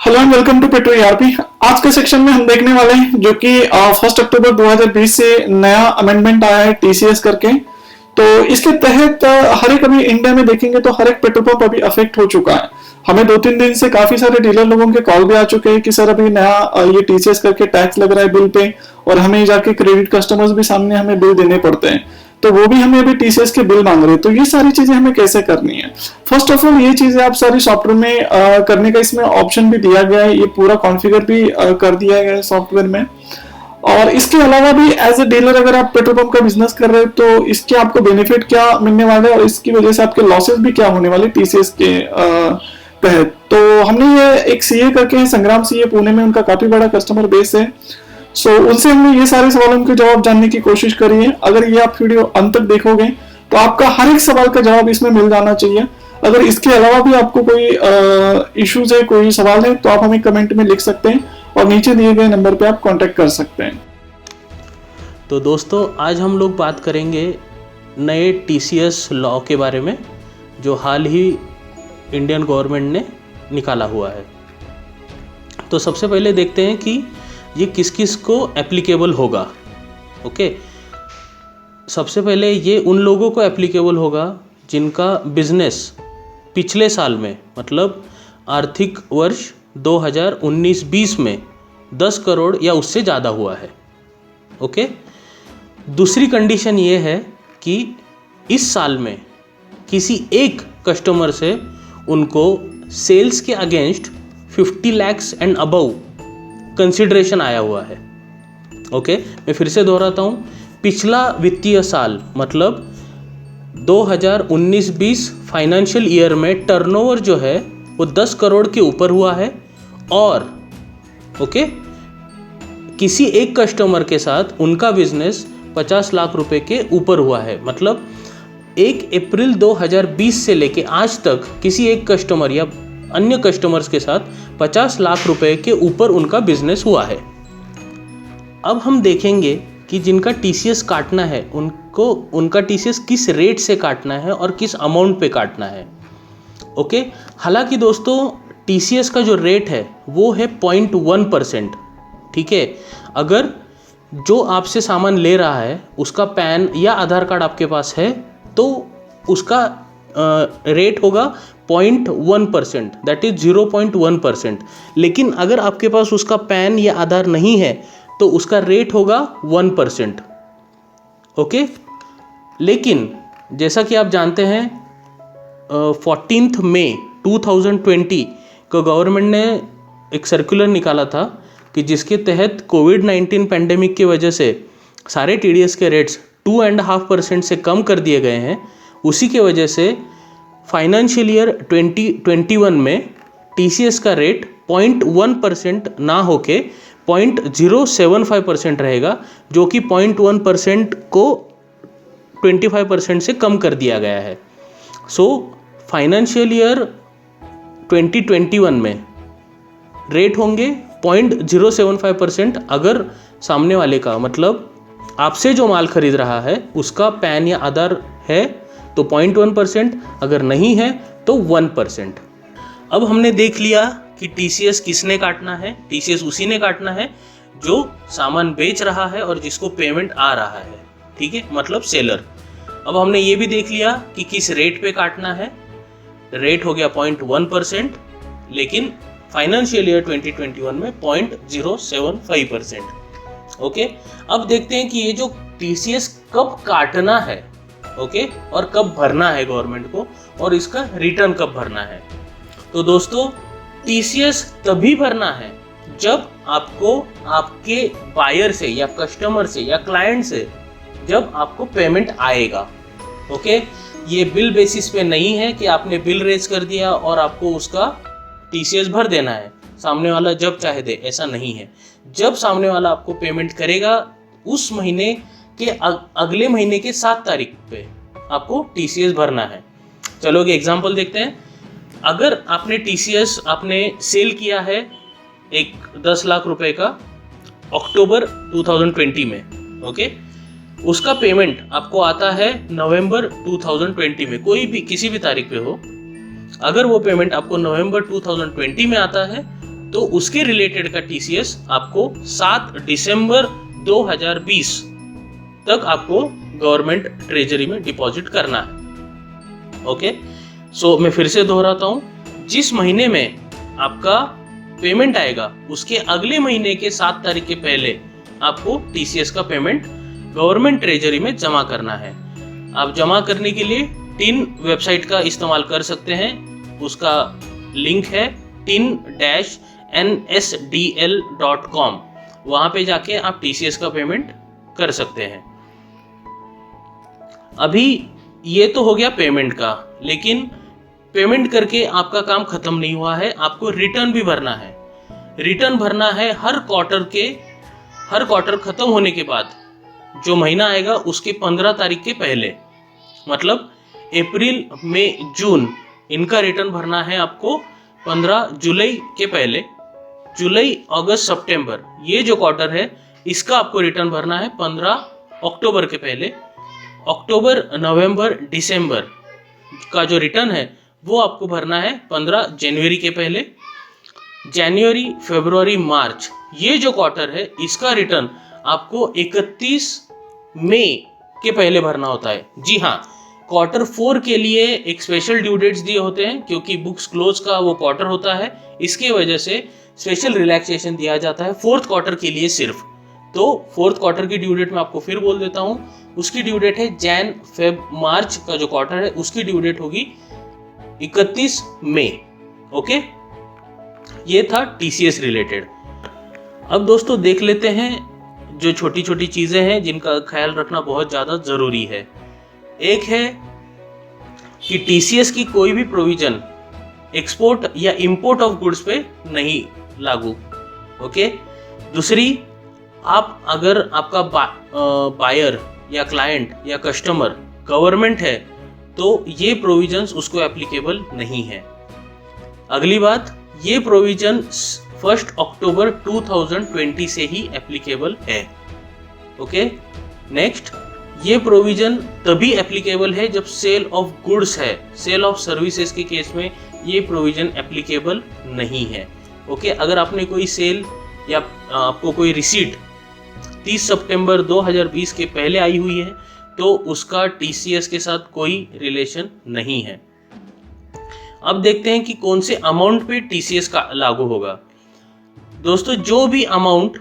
Hello and welcome to Petro ERP. आज के section में हम देखने वाले हैं जो कि 1 अक्टूबर 2020 से नया अमेंडमेंट आया है टीसीएस करके। तो इसके तहत हर एक अभी इंडिया में देखेंगे तो हर एक पेट्रोल पंप अभी अफेक्ट हो चुका है। हमें 2-3 दिन से काफी सारे डीलर लोगों के कॉल भी आ चुके हैं कि सर अभी नया ये टीसीएस करके टैक्स लग रहा है बिल पे, और हमें जाके क्रेडिट कस्टमर्स भी सामने हमें बिल देने पड़ते हैं, तो वो भी हमें अभी टीसीएस के बिल मांग रहे हैं। तो ये सारी चीजें हमें कैसे करनी है? फर्स्ट ऑफ ऑल ये चीजें आप सारी सॉफ्टवेयर में करने का इसमें ऑप्शन भी दिया गया है, ये पूरा कॉन्फ़िगर भी कर दिया गया है सॉफ्टवेयर में। और इसके अलावा भी एज ए डीलर अगर आप पेट्रोल पंप का बिजनेस कर रहे हो तो इसके आपको बेनिफिट क्या मिलने वाले हैं और इसकी वजह से आपके लॉसेस भी क्या होने वाले टीसीएस के तहत। तो हमने ये एक सीए करके है, संग्राम सीए पुणे में, उनका काफी बड़ा कस्टमर बेस है। सो उनसे हमने ये सारे सवालों के जवाब जानने की कोशिश करी है। अगर ये आप वीडियो अंत तक देखोगे तो आपका हर एक सवाल का जवाब इसमें मिल जाना चाहिए। अगर इसके अलावा भी आपको कोई इश्यूज है, कोई सवाल है, तो आप हमें कमेंट में लिख सकते हैं और नीचे दिए गए नंबर पे आप कांटेक्ट कर सकते हैं। तो दोस्तों, आज हम लोग बात करेंगे नए टीसीएस लॉ के बारे में जो हाल ही इंडियन गवर्नमेंट ने निकाला हुआ है। तो सबसे पहले देखते हैं कि ये किस किस को एप्लीकेबल होगा। ओके, सबसे पहले ये उन लोगों को एप्लीकेबल होगा जिनका बिजनेस पिछले साल में, मतलब आर्थिक वर्ष 2019-20 में 10 करोड़ या उससे ज़्यादा हुआ है। ओके, दूसरी कंडीशन ये है कि इस साल में किसी एक कस्टमर से उनको सेल्स के against 50 lakhs and above consideration आया हुआ है। ओके, मैं फिर से दोहराता हूँ, पिछला वित्तीय साल मतलब 2019-20 फाइनेंशियल ईयर में टर्नओवर जो है वो 10 करोड़ के ऊपर हुआ है, और ओके किसी एक कस्टमर के साथ उनका बिजनेस 50 लाख रुपए के ऊपर हुआ है। मतलब 1 अप्रैल 2020 से लेके आज तक किसी एक कस्टमर या अन्य कस्टमर्स के साथ 50 लाख रुपए के ऊपर उनका बिजनेस हुआ है। अब हम देखेंगे कि जिनका टीसीएस काटना है उनको उनका टीसीएस किस रेट से काटना है और किस अमाउंट पे काटना है। ओके, हालांकि दोस्तों टीसीएस का जो रेट है वो है 0.1%। ठीक है, अगर जो आपसे सामान ले रहा है उसका पैन या आधार कार्ड आपके पास है तो उसका रेट होगा 0.1%, दैट इज 0.1%। लेकिन अगर आपके पास उसका पैन या आधार नहीं है तो उसका रेट होगा 1%। ओके, लेकिन जैसा कि आप जानते हैं 14 मई 2020 को गवर्नमेंट ने एक सर्कुलर निकाला था कि जिसके तहत कोविड-19 पैंडेमिक की वजह से सारे टीडीएस के रेट्स 2.5% से कम कर दिए गए हैं। उसी के वजह से फाइनेंशियल ईयर 2021 में टीसीएस का रेट 0.1% ना होके 0.075% रहेगा, जो कि 0.1% को 25% से कम कर दिया गया है। सो फाइनेंशियल ईयर 2021 में रेट होंगे 0.075%। अगर सामने वाले का, मतलब आपसे जो माल खरीद रहा है उसका पैन या आधार है तो 0.1%, अगर नहीं है तो 1%। अब हमने देख लिया कि टीसीएस किसने काटना है। टीसीएस उसी ने काटना है जो सामान बेच रहा है और जिसको पेमेंट आ रहा है। ठीक है, मतलब सेलर। अब हमने ये भी देख लिया कि किस रेट पे काटना है। रेट हो गया 0.1%, लेकिन फाइनेंशियल ईयर 2021 में 0.075%। ओके, अब देखते हैं कि ये जो टीसीएस कब काटना है, ओके, और कब भरना है गवर्नमेंट को, और इसका रिटर्न कब भरना है। तो दोस्तों, टीसीएस तभी भरना है जब आपको आपके बायर से या कस्टमर से या क्लाइंट से जब आपको पेमेंट आएगा। ओके, ये बिल बेसिस पे नहीं है कि आपने बिल रेज कर दिया और आपको उसका टीसीएस भर देना है, सामने वाला जब चाहे दे, ऐसा नहीं है। जब सामने वाला आपको पेमेंट करेगा उस महीने के अगले महीने के 7 तारीख पे आपको टीसीएस भरना है। चलो एक एग्जांपल देखते हैं। अगर आपने टीसीएस आपने सेल किया है एक 10 लाख रुपए का अक्टूबर 2020 में, ओके, उसका पेमेंट आपको आता है नवंबर 2020 में, कोई भी किसी भी तारीख पे हो। अगर वो पेमेंट आपको नवंबर 2020 में आता है तो उसके रिलेटेड का टीसीएस आपको 7 दिसंबर 2020 तक आपको गवर्नमेंट ट्रेजरी में डिपॉजिट करना है। ओके, सो मैं फिर से दोहराता हूँ, जिस महीने में आपका पेमेंट आएगा उसके अगले महीने के 7 तारीख के पहले आपको टीसीएस का पेमेंट गवर्नमेंट ट्रेजरी में जमा करना है। आप जमा करने के लिए टिन वेबसाइट का इस्तेमाल कर सकते हैं। उसका लिंक है tin-nsdl.com। वहां पे जाके आप टीसीएस का पेमेंट कर सकते हैं। अभी ये तो हो गया पेमेंट का, लेकिन पेमेंट करके आपका काम खत्म नहीं हुआ है, आपको रिटर्न भी भरना है। रिटर्न भरना है हर क्वार्टर खत्म होने के बाद, जो महीना आएगा उसके 15 तारीख के पहले, मतलब अप्रैल, मई, जून, इनका रिटर्न भरना है आपको 15 जुलाई के पहले। जुलाई, अगस्त, सितंबर, ये जो क्वार्टर है इसका आपको रिटर्न भरना है 15 अक्टूबर के पहले। अक्टूबर, नवंबर, दिसंबर का जो रिटर्न है वो आपको भरना है 15 जनवरी के पहले। जनवरी, फरवरी, मार्च, ये जो क्वार्टर है इसका रिटर्न आपको 31 मई के पहले भरना होता है। जी हाँ, क्वार्टर 4 के लिए एक स्पेशल ड्यू डेट्स दिए होते हैं, क्योंकि बुक्स क्लोज का वो क्वार्टर होता है, इसके वजह से स्पेशल रिलैक्सेशन दिया जाता है 4th क्वार्टर के लिए सिर्फ। तो 4th क्वार्टर की ड्यू डेट मैं आपको फिर बोल देता हूँ, उसकी ड्यू डेट है जैन, फेब, मार्च का जो क्वार्टर है उसकी ड्यू डेट होगी 31 मई। ओके, ये था टीसीएस रिलेटेड। अब दोस्तों देख लेते हैं जो छोटी छोटी चीजें हैं जिनका ख्याल रखना बहुत ज्यादा जरूरी है। एक है कि टीसीएस की कोई भी प्रोविजन एक्सपोर्ट या इंपोर्ट ऑफ गुड्स पे नहीं लागू। ओके, दूसरी, अगर आपका बायर या क्लाइंट या कस्टमर गवर्नमेंट है तो ये प्रोविजंस उसको एप्लीकेबल नहीं है। अगली बात, ये प्रोविजन 1 अक्टूबर 2020 से ही एप्लीकेबल है। ओके, नेक्स्ट, ये प्रोविजन तभी एप्लीकेबल है जब सेल ऑफ गुड्स है। सेल ऑफ सर्विसेज के केस में ये प्रोविजन एप्लीकेबल नहीं है। ओके, अगर आपने कोई सेल या आपको कोई रिसीट 30 सितंबर 2020 के पहले आई हुई है तो उसका टीसीएस के साथ कोई रिलेशन नहीं है। अब देखते हैं कि कौन से अमाउंट पे टीसीएस का लागू होगा। दोस्तों, जो भी अमाउंट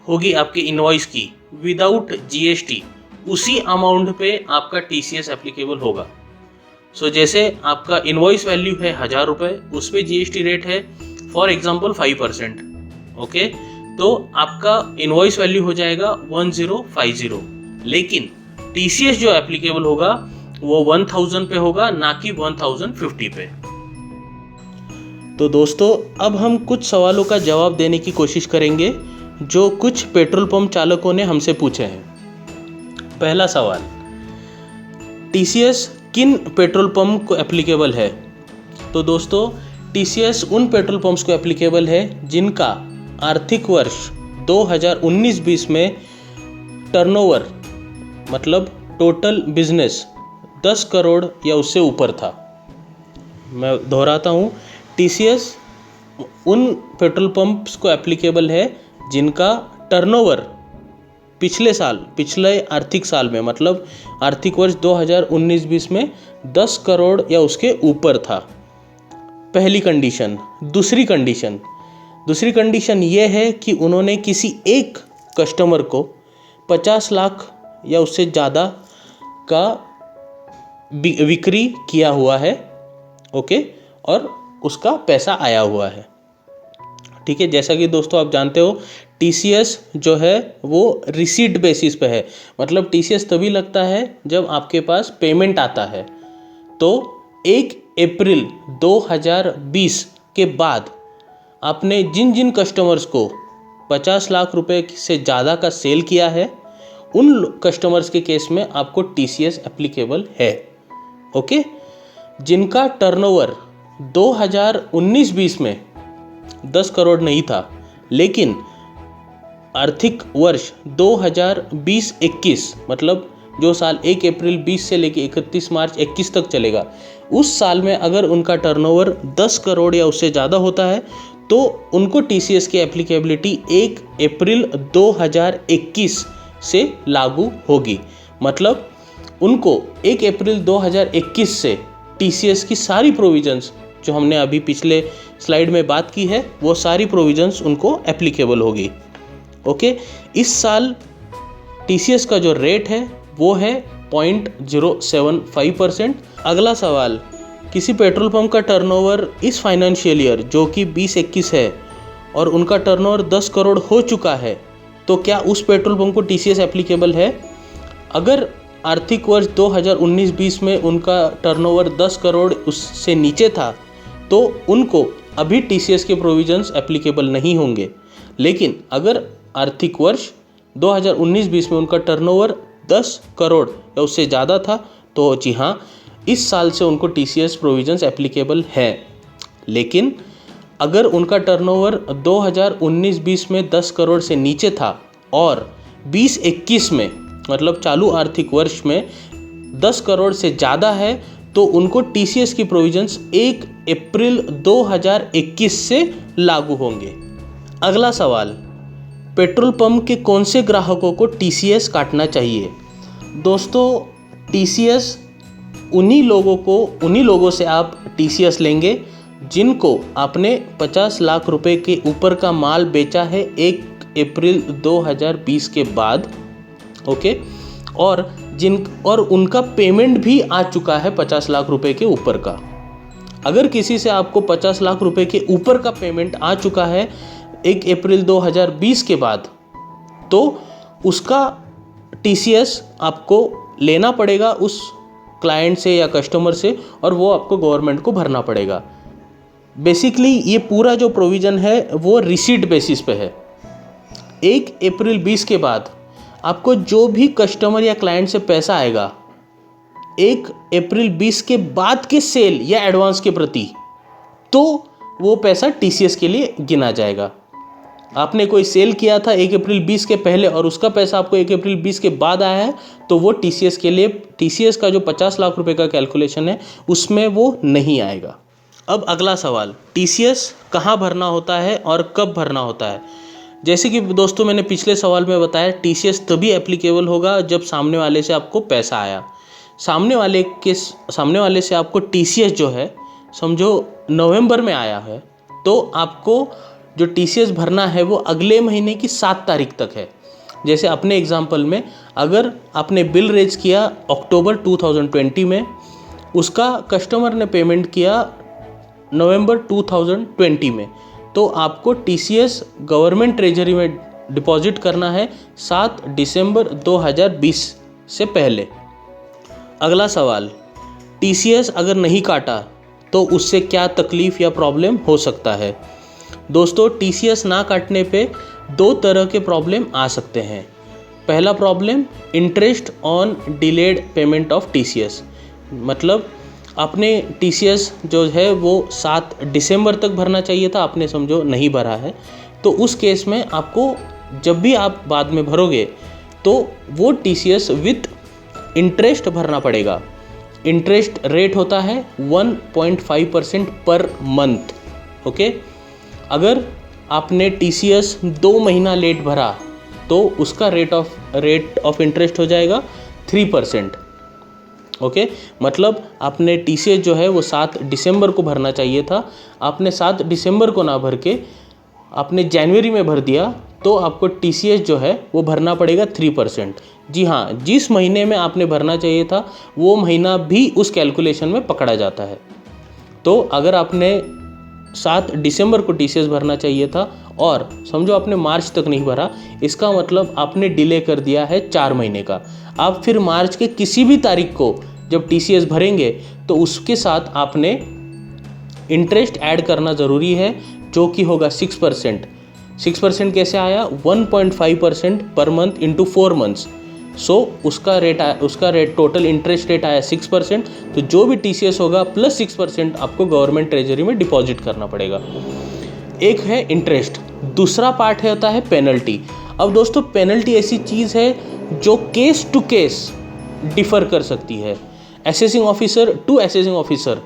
होगी आपके इनवॉइस की विदाउट जीएसटी, उसी अमाउंट पे आपका टीसीएस एप्लीकेबल होगा। सो जैसे आपका इनवॉइस वैल्यू है 1000 रुपये, उस पर जीएसटी रेट है फॉर एग्जांपल 5%। ओके, तो आपका इनवॉइस वैल्यू हो जाएगा 1050, लेकिन टीसीएस जो एप्लीकेबल होगा वो 1000 पे होगा, ना कि 1050 पे। तो दोस्तों, अब हम कुछ सवालों का जवाब देने की कोशिश करेंगे जो कुछ पेट्रोल पंप चालकों ने हमसे पूछे हैं। पहला सवाल, टीसीएस किन पेट्रोल पंप को एप्लीकेबल है? तो दोस्तों, टीसीएस उन पेट्रोल पंप्स को एप्लीकेबल है जिनका आर्थिक वर्ष 2019-20 में टर्नओवर, मतलब टोटल बिजनेस 10 करोड़ या उससे ऊपर था। मैं दोहराता हूँ, टीसीएस उन पेट्रोल पंप्स को एप्लीकेबल है जिनका टर्नओवर पिछले आर्थिक साल में, मतलब आर्थिक वर्ष 2019-20 में 10 करोड़ या उसके ऊपर था। पहली कंडीशन। दूसरी कंडीशन ये है कि उन्होंने किसी एक कस्टमर को 50 लाख या उससे ज़्यादा का बिक्री किया हुआ है। ओके, और उसका पैसा आया हुआ है। ठीक है, जैसा कि दोस्तों आप जानते हो टीसीएस जो है वो रिसीट बेसिस पे है, मतलब टीसीएस तभी लगता है जब आपके पास पेमेंट आता है। तो 1 अप्रैल 2020 के बाद आपने जिन जिन कस्टमर्स को 50 लाख रुपए से ज़्यादा का सेल किया है, उन कस्टमर्स के केस में आपको टीसीएस एप्लीकेबल है। ओके, जिनका टर्नओवर 2019-20 में 10 करोड़ नहीं था, लेकिन आर्थिक वर्ष 2020-21, मतलब जो साल 1 अप्रैल 20 से लेकर 31 मार्च 21 तक चलेगा, उस साल में अगर उनका टर्नओवर 10 करोड़ या उससे ज़्यादा होता है तो उनको टीसीएस की एप्लीकेबिलिटी 1 अप्रैल 2021 से लागू होगी। मतलब उनको 1 अप्रैल 2021 से टीसीएस की सारी प्रोविजंस जो हमने अभी पिछले स्लाइड में बात की है वो सारी प्रोविजंस उनको एप्लीकेबल होगी। ओके, इस साल टीसीएस का जो रेट है वो है 0.075%। अगला सवाल, किसी पेट्रोल पंप का टर्नओवर इस फाइनेंशियल ईयर जो कि 2021 है और उनका टर्नओवर 10 करोड़ हो चुका है, तो क्या उस पेट्रोल पंप को टीसीएस एप्लीकेबल है? अगर आर्थिक वर्ष 2019-20 में उनका टर्नओवर 10 करोड़ उससे नीचे था तो उनको अभी टीसीएस के प्रोविजंस एप्लीकेबल नहीं होंगे। लेकिन अगर आर्थिक वर्ष 2019-20 में उनका टर्नओवर 10 करोड़ या उससे ज़्यादा था तो जी हाँ, इस साल से उनको टीसीएस प्रोविजंस एप्लीकेबल है। लेकिन अगर उनका टर्नओवर 2019-20 में 10 करोड़ से नीचे था और 2021 में मतलब चालू आर्थिक वर्ष में 10 करोड़ से ज़्यादा है तो उनको टीसीएस की प्रोविजंस 1 अप्रैल 2021 से लागू होंगे। अगला सवाल, पेट्रोल पंप के कौन से ग्राहकों को टीसीएस काटना चाहिए? दोस्तों, टीसीएस उन्हीं लोगों से आप टीसीएस लेंगे जिनको आपने 50 लाख रुपए के ऊपर का माल बेचा है 1 अप्रैल 2020 के बाद। ओके, और उनका पेमेंट भी आ चुका है 50 लाख रुपए के ऊपर का। अगर किसी से आपको 50 लाख रुपए के ऊपर का पेमेंट आ चुका है 1 अप्रैल 2020 के बाद, तो उसका टीसीएस आपको लेना पड़ेगा उस क्लाइंट से या कस्टमर से, और वो आपको गवर्नमेंट को भरना पड़ेगा। बेसिकली ये पूरा जो प्रोविज़न है वो रिसीट बेसिस पे है। 1 अप्रैल 20 के बाद आपको जो भी कस्टमर या क्लाइंट से पैसा आएगा 1 अप्रैल 20 के बाद के सेल या एडवांस के प्रति, तो वो पैसा टीसीएस के लिए गिना जाएगा। आपने कोई सेल किया था 1 अप्रैल 20 के पहले और उसका पैसा आपको 1 अप्रैल 20 के बाद आया है तो वो टीसीएस के लिए, टीसीएस का जो 50 लाख रुपए का कैलकुलेशन है उसमें वो नहीं आएगा। अब अगला सवाल, टीसीएस कहाँ भरना होता है और कब भरना होता है? जैसे कि दोस्तों मैंने पिछले सवाल में बताया, टीसीएस तभी एप्लीकेबल होगा जब सामने वाले से आपको पैसा आया। सामने वाले से आपको टीसीएस जो है समझो नवंबर में आया है, तो आपको जो टीसीएस भरना है वो अगले महीने की 7 तारीख तक है। जैसे अपने एग्जांपल में अगर आपने बिल रेज किया अक्टूबर 2020 में, उसका कस्टमर ने पेमेंट किया नवंबर 2020 में, तो आपको टीसीएस गवर्नमेंट ट्रेजरी में डिपॉजिट करना है 7 दिसंबर 2020 से पहले। अगला सवाल, टीसीएस अगर नहीं काटा तो उससे क्या तकलीफ़ या प्रॉब्लम हो सकता है? दोस्तों, टीसीएस ना काटने पे 2 तरह के प्रॉब्लम आ सकते हैं। पहला problem, interest on delayed payment of TCS. मतलब आपने टीसीएस जो है वो 7 दिसंबर तक भरना चाहिए था, आपने समझो नहीं भरा है, तो उस केस में आपको जब भी आप बाद में भरोगे तो वो टीसीएस विथ इंटरेस्ट भरना पड़ेगा। इंटरेस्ट रेट होता है 1.5% पर मंथ। ओके, अगर आपने टीसीएस 2 महीना लेट भरा तो उसका रेट ऑफ इंटरेस्ट हो जाएगा 3%। ओके, मतलब आपने टीसीएस जो है वो 7 दिसंबर को भरना चाहिए था, आपने 7 दिसंबर को ना भर के आपने जनवरी में भर दिया, तो आपको टीसीएस जो है वो भरना पड़ेगा 3%। जी हाँ, जिस महीने में आपने भरना चाहिए था वो महीना भी उस कैलकुलेशन में पकड़ा जाता है। तो अगर आपने 7 दिसंबर को टीसीएस भरना चाहिए था और समझो आपने मार्च तक नहीं भरा, इसका मतलब आपने डिले कर दिया है 4 महीने का। आप फिर मार्च के किसी भी तारीख को जब टीसीएस भरेंगे तो उसके साथ आपने इंटरेस्ट ऐड करना ज़रूरी है, जो कि होगा 6%। 6% कैसे आया? 1.5% पर मंथ इंटू 4 मंथ्स। सो उसका रेट टोटल इंटरेस्ट रेट आया 6%। तो जो भी टीसीएस होगा प्लस 6% आपको गवर्नमेंट ट्रेजरी में डिपॉजिट करना पड़ेगा। एक है इंटरेस्ट, दूसरा पार्ट होता है पेनल्टी। अब दोस्तों, पेनल्टी ऐसी चीज़ है जो केस टू केस डिफ़र कर सकती है, assessing officer to assessing officer.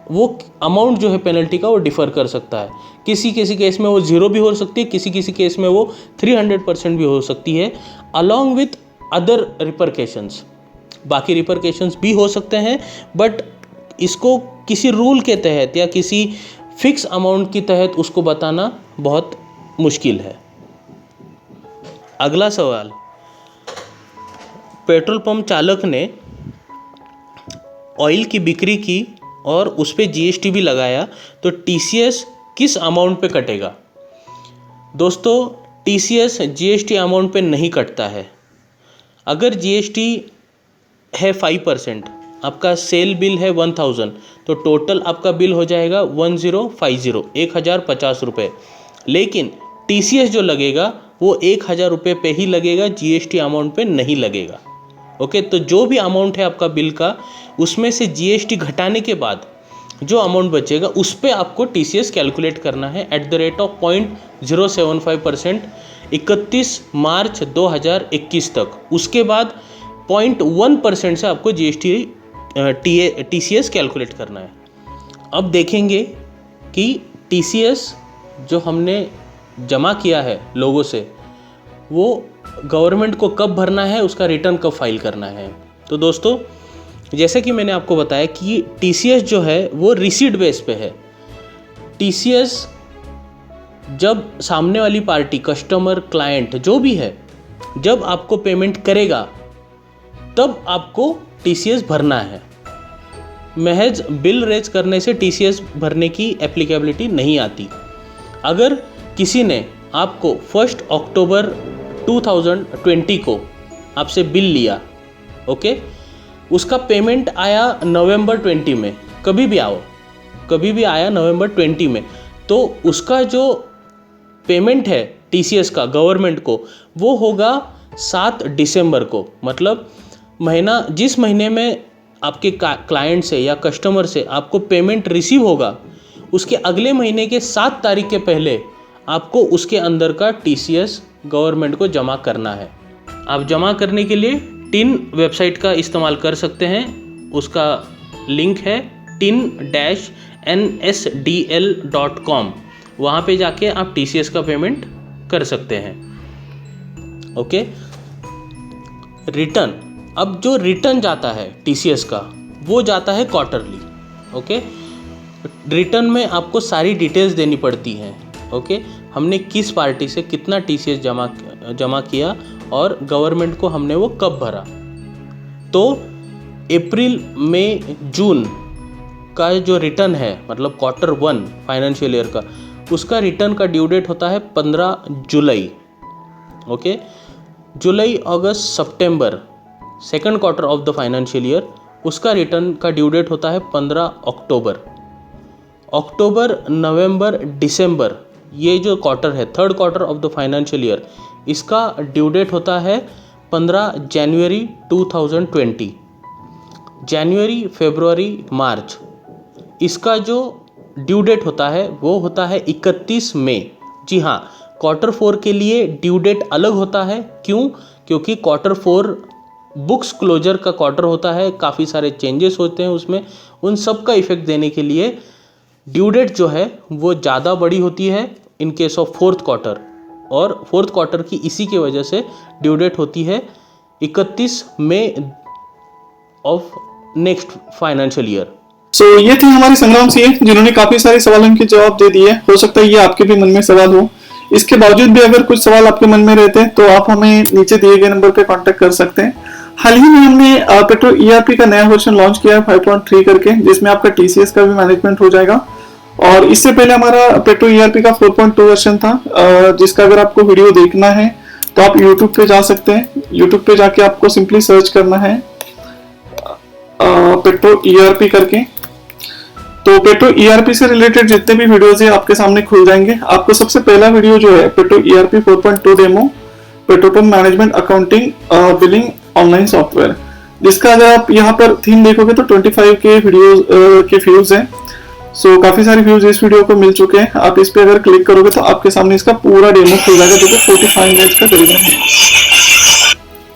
वो अमाउंट जो है पेनल्टी का वो डिफ़र कर सकता है। किसी किसी केस में वो 0 भी हो सकती है, किसी किसी केस में वो 300% भी हो सकती है, अलॉन्ग विथ अदर रिपरकेशंस। बाकी रिपरकेशंस भी हो सकते हैं, बट इसको किसी रूल के तहत या किसी फिक्स अमाउंट के तहत उसको बताना बहुत मुश्किल है। अगला सवाल, पेट्रोल पंप चालक ने ऑयल की बिक्री की और उस पर जीएसटी भी लगाया, तो टीसीएस किस अमाउंट पे कटेगा? दोस्तों, टीसीएस जीएसटी अमाउंट पे नहीं कटता है। अगर जीएसटी है 5%, आपका सेल बिल है 1000, तो टोटल आपका बिल हो जाएगा 1050 रुपये। लेकिन टीसीएस जो लगेगा वो 1000 रुपये पे ही लगेगा, जीएसटी अमाउंट पे नहीं लगेगा। ओके, तो जो भी अमाउंट है आपका बिल का, उसमें से जीएसटी घटाने के बाद जो अमाउंट बचेगा उस पे आपको टीसीएस कैलकुलेट करना है एट द रेट ऑफ 0.075% 31 मार्च 2021 तक। उसके बाद 0.1% से आपको टीसीएस कैलकुलेट करना है। अब देखेंगे कि टीसीएस जो हमने जमा किया है लोगों से, वो गवर्नमेंट को कब भरना है, उसका रिटर्न कब फाइल करना है। तो दोस्तों, जैसे कि मैंने आपको बताया कि टीसीएस जो है वो रिसीट बेस पे है। टीसीएस जब सामने वाली पार्टी, कस्टमर, क्लाइंट जो भी है, जब आपको पेमेंट करेगा तब आपको टीसीएस भरना है। महज बिल रेज करने से टीसीएस भरने की एप्लीकेबिलिटी नहीं आती। अगर किसी ने आपको 1 अक्टूबर 2020 को आपसे बिल लिया, ओके, उसका पेमेंट आया नवंबर 20 में, कभी भी आया नवंबर 20 में, तो उसका जो पेमेंट है टीसीएस का गवर्नमेंट को, वो होगा 7 दिसंबर को। मतलब जिस महीने में आपके क्लाइंट से या कस्टमर से आपको पेमेंट रिसीव होगा, उसके अगले महीने के 7 तारीख के पहले आपको उसके अंदर का टीसीएस गवर्नमेंट को जमा करना है। आप जमा करने के लिए टिन वेबसाइट का इस्तेमाल कर सकते हैं। उसका लिंक है tin-nsdl.com। वहाँ पे जाके आप टीसीएस का पेमेंट कर सकते हैं। ओके, रिटर्न, अब जो रिटर्न जाता है टीसीएस का, वो जाता है क्वार्टरली। ओके, रिटर्न में आपको सारी डिटेल्स देनी पड़ती हैं। ओके, हमने किस पार्टी से कितना टीसीएस जमा किया और गवर्नमेंट को हमने वो कब भरा। तो अप्रैल, मई, जून का जो रिटर्न है, मतलब क्वार्टर 1 फाइनेंशियल ईयर का, उसका रिटर्न का ड्यू डेट होता है 15 जुलाई। ओके, जुलाई, अगस्त, सितंबर, second quarter of the financial year, उसका रिटर्न का ड्यू डेट होता है 15 अक्टूबर। अक्टूबर, नवंबर, दिसंबर, ये जो क्वार्टर है, third quarter of the financial year, इसका ड्यू डेट होता है 15 जनवरी 2020। जनवरी, फरवरी, मार्च, इसका जो ड्यू डेट होता है वो होता है 31 मई। जी हाँ, क्वार्टर 4 के लिए ड्यू डेट अलग होता है। क्यों? क्योंकि क्वार्टर 4 बुक्स क्लोजर का क्वार्टर होता है, काफ़ी सारे चेंजेस होते हैं उसमें। उन सब का इफेक्ट देने के लिए ड्यू डेट जो है वो ज़्यादा बड़ी होती है in case of fourth quarter, और फोर्थ क्वार्टर की इसी की वजह से ड्यू डेट होती है 31 मई ऑफ नेक्स्ट फाइनेंशियल ईयर। सो ये थी हमारी संग्राम सिंह, जिन्होंने काफी सारे सवालों के जवाब दे दिए। हो सकता है ये आपके भी मन में सवाल हो। इसके बावजूद भी अगर कुछ सवाल आपके मन में रहते हैं तो आप हमें नीचे दिए गए नंबर पे कांटेक्ट कर सकते हैं। हाल ही में हमने पेट्रो ईआरपी का नया वर्जन लॉन्च किया है 5.3 करके, जिसमें आपका टीसीएस का भी मैनेजमेंट हो जाएगा। और इससे पहले हमारा पेट्रो ईआरपी का 4.2 वर्जन था, जिसका अगर आपको वीडियो देखना है तो आप यूट्यूब पे जा सकते हैं। यूट्यूब पे जाके आपको सिंपली सर्च करना है पेट्रो ईआरपी करके, तो पेट्रो ईआरपी से रिलेटेड जितने भी वीडियोस है आपके सामने खुल जाएंगे। आपको सबसे पहला वीडियो जो है petro ERP 4.2 demo, petrol pump management accounting billing online software, जिसका अगर आप यहाँ पर थीम देखोगे तो 25 के वीडियो के व्यूज हैं। सो काफी सारे व्यूज इस वीडियो को मिल चुके हैं। आप इस पे अगर क्लिक करोगे तो आपके सामने इसका पूरा डेमो खुल जाएगा, जो कि 45 मिनट्स का करीबन है।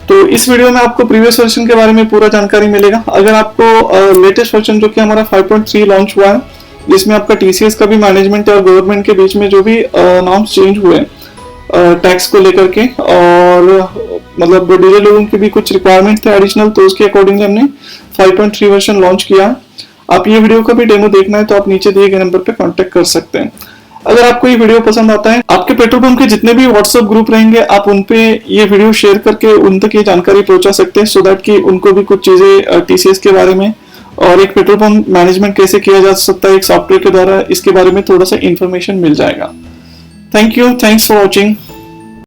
तो इस वीडियो में आपको प्रीवियस वर्जन के बारे में पूरा जानकारी मिलेगा। अगर आपको लेटेस्ट वर्जन जो कि हमारा 5.3 लॉन्च हुआ है, जिसमें आपका टीसीएस का भी मैनेजमेंट और गवर्नमेंट के बीच में जो भी नॉर्म्स चेंज हुए टैक्स को लेकर के, और मतलब डीलर लोगों के भी कुछ रिक्वायरमेंट थे एडिशनल, तो उसके अकॉर्डिंगली हमने 5.3 वर्जन लॉन्च किया। आप ये वीडियो का भी डेमो देखना है तो आप नीचे दिए गए नंबर पे कांटेक्ट कर सकते हैं। अगर आपको ये वीडियो पसंद आता है, आपके पेट्रोल पंप के जितने भी व्हाट्सएप ग्रुप रहेंगे, आप उन पे ये वीडियो शेयर करके उन तक ये जानकारी पहुंचा सकते हैं, सो दैट कि उनको भी कुछ चीजें टीसीएस के बारे में और एक पेट्रोल पंप मैनेजमेंट कैसे किया जा सकता है एक सॉफ्टवेयर के द्वारा, इसके बारे में थोड़ा सा इन्फॉर्मेशन मिल जाएगा। Thank you, thanks for watching.